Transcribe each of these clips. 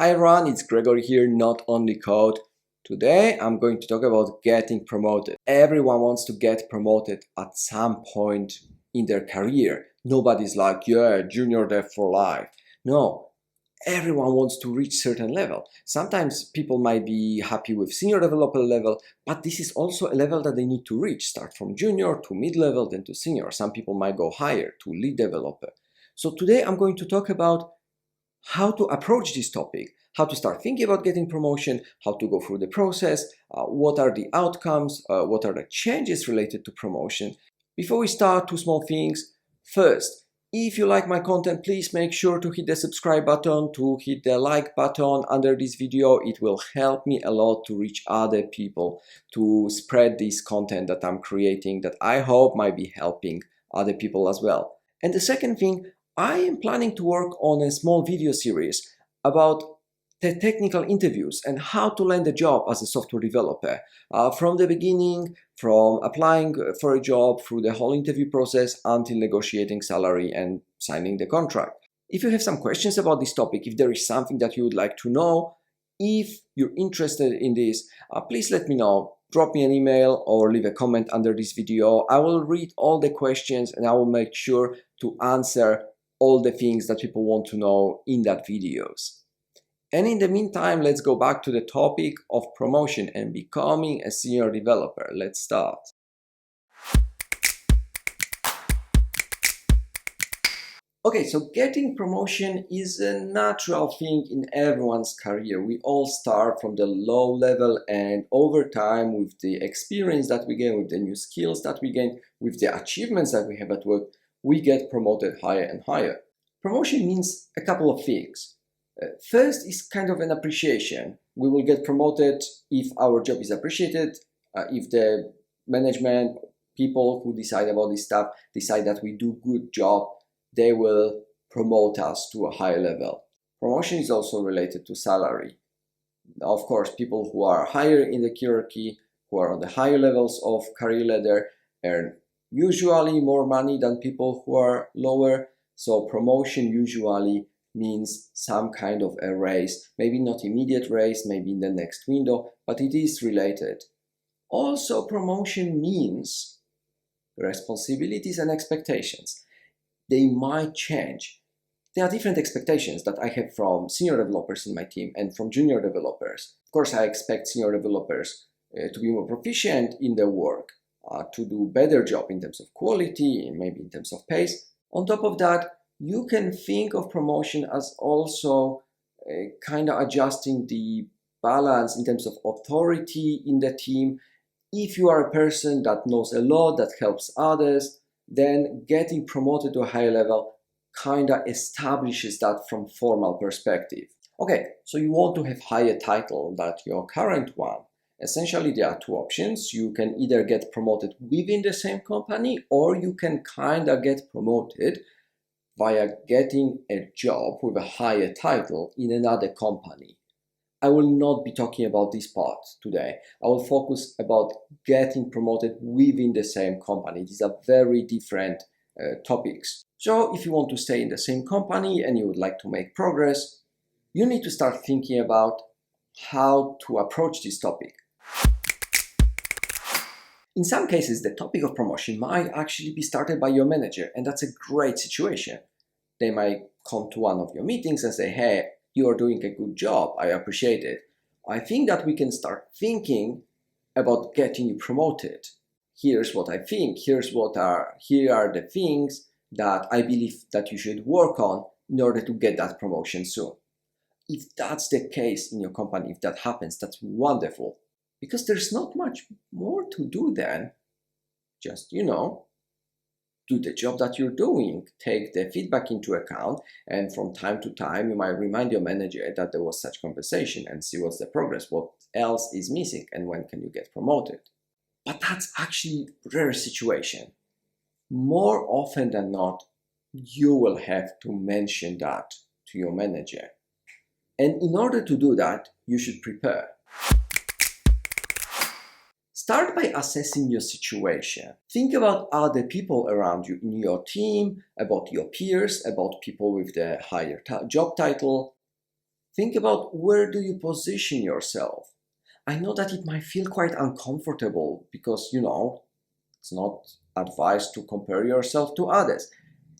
Hi everyone, it's Gregory here, not only code. Today I'm going to talk about getting promoted. Everyone wants to get promoted at some point in their career. Nobody's like, yeah, junior dev for life. No, everyone wants to reach certain level. Sometimes people might be happy with senior developer level, but this is also a level that they need to reach. Start from junior to mid-level, then to senior. Some people might go higher to lead developer. So today I'm going to talk about how to approach this topic, how to start thinking about getting promotion, how to go through the process, what are the outcomes, what are the changes related to promotion. Before we start, two small things. First, if you like my content, please make sure to hit the subscribe button, to hit the like button under this video. It will help me a lot to reach other people, to spread this content that I'm creating that I hope might be helping other people as well. And the second thing, I am planning to work on a small video series about the technical interviews and how to land a job as a software developer. From the beginning, from applying for a job through the whole interview process until negotiating salary and signing the contract. If you have some questions about this topic, if there is something that you would like to know, if you're interested in this, please let me know. Drop me an email or leave a comment under this video. I will read all the questions and I will make sure to answer all the things that people want to know in that videos. And in the meantime, let's go back to the topic of promotion and becoming a senior developer. Let's start. Okay, so getting promotion is a natural thing in everyone's career. We all start from the low level, and over time, with the experience that we gain, with the new skills that we gain, with the achievements that we have at work, we get promoted higher and higher. Promotion means a couple of things. First is kind of an appreciation. We will get promoted if our job is appreciated, if the management, people who decide about this stuff, decide that we do good job, they will promote us to a higher level. Promotion is also related to salary. Of course, people who are higher in the hierarchy, who are on the higher levels of career ladder, earn usually more money than people who are lower. So promotion usually means some kind of a raise, maybe not immediate raise, maybe in the next window, but it is related. Also, promotion means responsibilities and expectations. They might change. There are different expectations that I have from senior developers in my team and from junior developers. Of course, I expect senior developers to be more proficient in their work, to do better job in terms of quality, maybe in terms of pace. On top of that, you can think of promotion as also kind of adjusting the balance in terms of authority in the team. If you are a person that knows a lot, that helps others, then getting promoted to a higher level kind of establishes that from formal perspective. Okay, so you want to have higher title than your current one. Essentially, there are two options. You can either get promoted within the same company, or you can kind of get promoted via getting a job with a higher title in another company. I will not be talking about this part today. I will focus about getting promoted within the same company. These are very different topics. So if you want to stay in the same company and you would like to make progress, you need to start thinking about how to approach this topic. In some cases, the topic of promotion might actually be started by your manager, and that's a great situation. They might come to one of your meetings and say, hey, you are doing a good job, I appreciate it. I think that we can start thinking about getting you promoted. Here's what I think, here are the things that I believe that you should work on in order to get that promotion soon. If that's the case in your company, if that happens, that's wonderful. Because there's not much more to do than just, do the job that you're doing, take the feedback into account, and from time to time you might remind your manager that there was such conversation and see what's the progress, what else is missing, and when can you get promoted. But that's actually a rare situation. More often than not, you will have to mention that to your manager. And in order to do that, you should prepare. Start by assessing your situation. Think about other people around you in your team, about your peers, about people with the higher job title. Think about where do you position yourself. I know that it might feel quite uncomfortable because, it's not advised to compare yourself to others.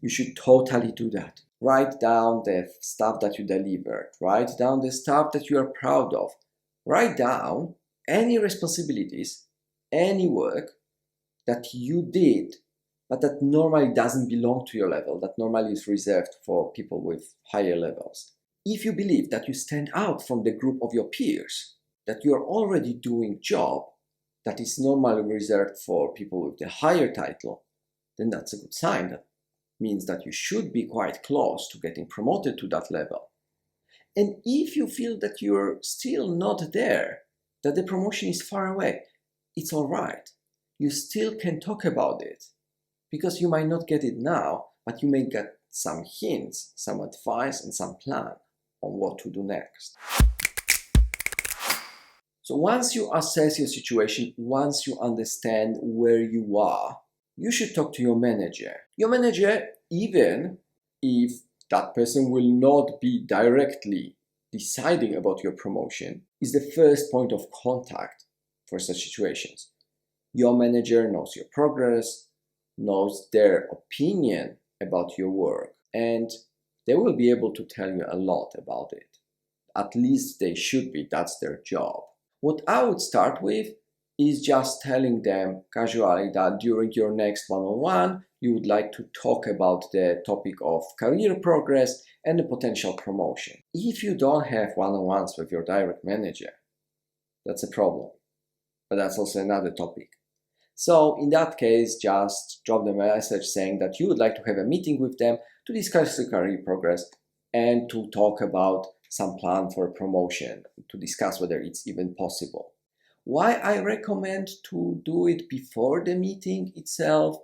You should totally do that. Write down the stuff that you delivered. Write down the stuff that you are proud of. Write down any responsibilities, any work that you did, but that normally doesn't belong to your level, that normally is reserved for people with higher levels. If you believe that you stand out from the group of your peers, that you are already doing job that is normally reserved for people with the higher title, then that's a good sign. That means that you should be quite close to getting promoted to that level. And if you feel that you're still not there, that the promotion is far away, it's all right. You still can talk about it because you might not get it now, but you may get some hints, some advice, and some plan on what to do next. So once you assess your situation, once you understand where you are, you should talk to your manager. Your manager, even if that person will not be directly deciding about your promotion, is the first point of contact for such situations. Your manager knows your progress, knows their opinion about your work, and they will be able to tell you a lot about it. At least they should be, that's their job. What I would start with is just telling them casually that during your next one-on-one, you would like to talk about the topic of career progress and the potential promotion. If you don't have one-on-ones with your direct manager, that's a problem. But that's also another topic. So in that case, just drop them a message saying that you would like to have a meeting with them to discuss the career progress and to talk about some plan for a promotion, to discuss whether it's even possible. Why I recommend to do it before the meeting itself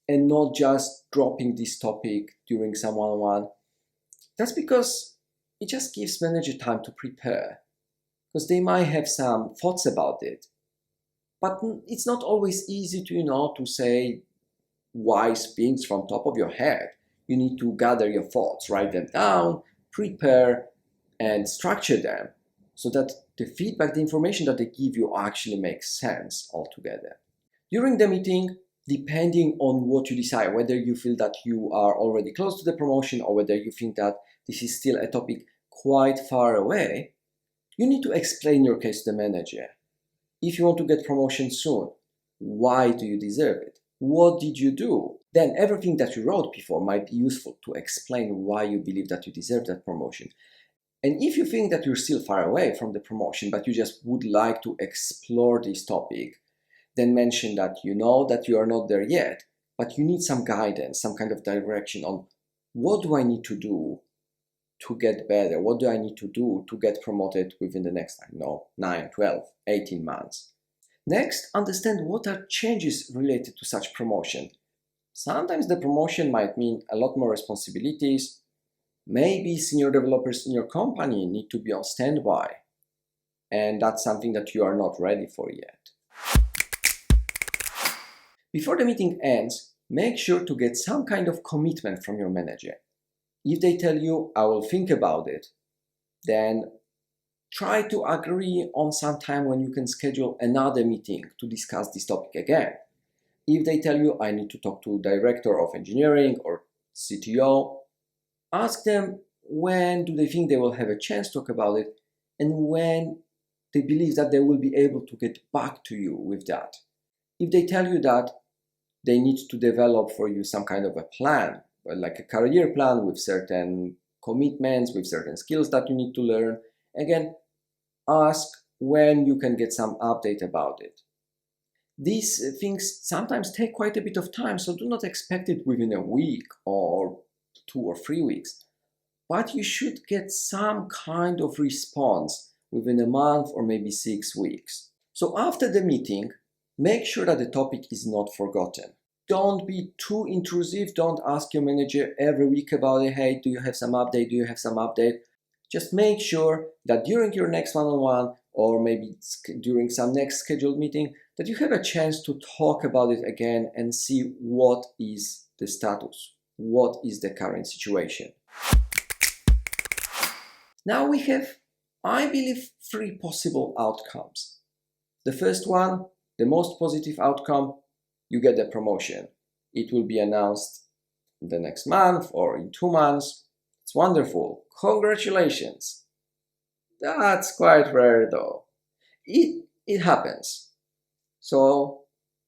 and not just dropping this topic during some one-on-one, that's because it just gives manager time to prepare, because they might have some thoughts about it. But it's not always easy to say wise things from top of your head. You need to gather your thoughts, write them down, prepare, and structure them so that the feedback, the information that they give you actually makes sense altogether. During the meeting, depending on what you decide, whether you feel that you are already close to the promotion or whether you think that this is still a topic quite far away, you need to explain your case to the manager. If you want to get promotion soon, why do you deserve it? What did you do? Then everything that you wrote before might be useful to explain why you believe that you deserve that promotion. And if you think that you're still far away from the promotion, but you just would like to explore this topic, then mention that you know that you are not there yet, but you need some guidance, some kind of direction on what do I need to do to get better? What do I need to do to get promoted within the next, 9, 12, 18 months? Next, understand what are changes related to such promotion. Sometimes the promotion might mean a lot more responsibilities. Maybe senior developers in your company need to be on standby, and that's something that you are not ready for yet. Before the meeting ends, make sure to get some kind of commitment from your manager. If they tell you, I will think about it, then try to agree on some time when you can schedule another meeting to discuss this topic again. If they tell you, I need to talk to director of engineering or CTO, ask them when do they think they will have a chance to talk about it and when they believe that they will be able to get back to you with that. If they tell you that they need to develop for you some kind of a plan, like a career plan with certain commitments, with certain skills that you need to learn, again, ask when you can get some update about it. These things sometimes take quite a bit of time, so do not expect it within a week or 2 or 3 weeks. But you should get some kind of response within a month or maybe 6 weeks. So after the meeting, make sure that the topic is not forgotten. Don't be too intrusive. Don't ask your manager every week about it. Hey, do you have some update? Do you have some update? Just make sure that during your next one-on-one or maybe during some next scheduled meeting that you have a chance to talk about it again and see what is the status, what is the current situation. Now we have, I believe, three possible outcomes. The first one, the most positive outcome, you get the promotion. It will be announced the next month or in 2 months. It's wonderful. Congratulations. That's quite rare though. It happens. So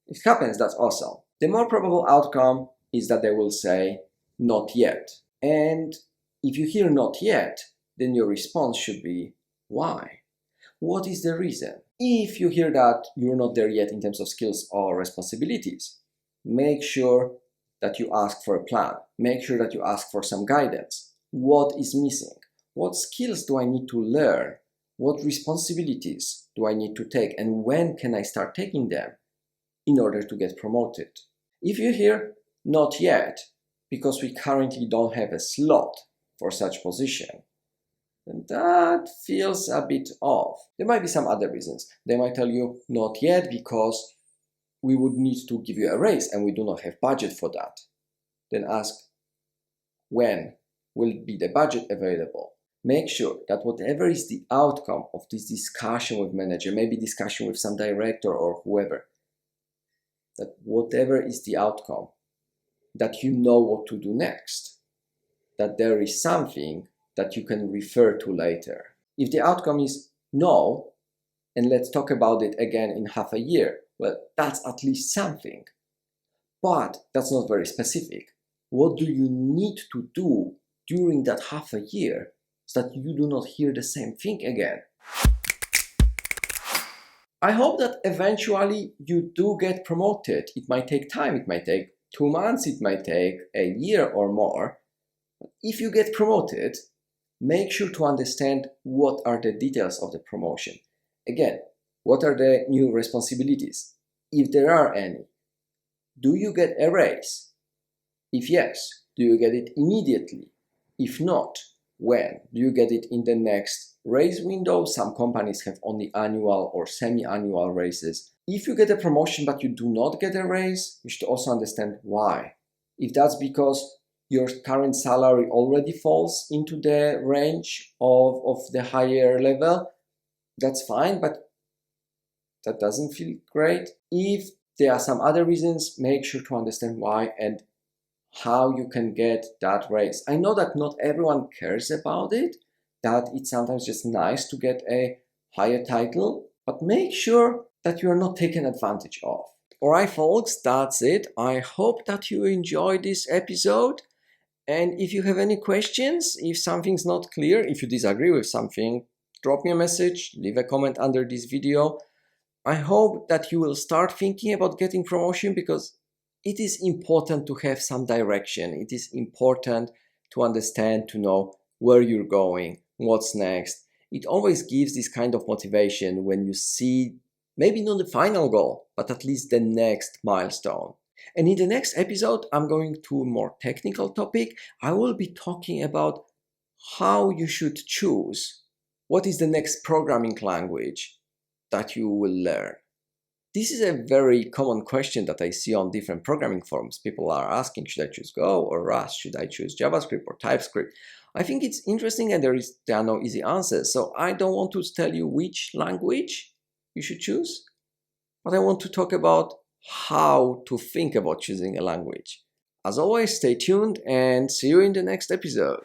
it happens, that's awesome. The more probable outcome is that they will say, not yet. And if you hear not yet, then your response should be, why? What is the reason? If you hear that you're not there yet in terms of skills or responsibilities, make sure that you ask for a plan. Make sure that you ask for some guidance. What is missing? What skills do I need to learn? What responsibilities do I need to take? And when can I start taking them in order to get promoted? If you hear not yet, because we currently don't have a slot for such position, then that feels a bit off. There might be some other reasons. They might tell you not yet because we would need to give you a raise and we do not have budget for that. Then ask, when will be the budget available? Make sure that whatever is the outcome of this discussion with manager, maybe discussion with some director or whoever, that whatever is the outcome, that you know what to do next, that there is something that you can refer to later. If the outcome is no, and let's talk about it again in half a year, well, that's at least something. But that's not very specific. What do you need to do during that half a year so that you do not hear the same thing again? I hope that eventually you do get promoted. It might take time. It might take 2 months. It might take a year or more. If you get promoted, make sure to understand what are the details of the promotion. Again, what are the new responsibilities? If there are any. Do you get a raise? If yes, do you get it immediately? If not, when? Do you get it in the next raise window? Some companies have only annual or semi-annual raises. If you get a promotion but you do not get a raise, you should also understand why. If that's because your current salary already falls into the range of the higher level, that's fine, but that doesn't feel great. If there are some other reasons, make sure to understand why and how you can get that raise. I know that not everyone cares about it, that it's sometimes just nice to get a higher title, but make sure that you are not taken advantage of. Alright folks, that's it. I hope that you enjoyed this episode. And if you have any questions, if something's not clear, if you disagree with something, drop me a message, leave a comment under this video. I hope that you will start thinking about getting promotion because it is important to have some direction. It is important to understand, to know where you're going, what's next. It always gives this kind of motivation when you see maybe not the final goal, but at least the next milestone. And in the next episode, I'm going to a more technical topic. I will be talking about how you should choose what is the next programming language that you will learn. This is a very common question that I see on different programming forums. People are asking, should I choose Go or Rust? Should I choose JavaScript or TypeScript? I think it's interesting and there are no easy answers. So I don't want to tell you which language you should choose, but I want to talk about how to think about choosing a language. As always, stay tuned and see you in the next episode.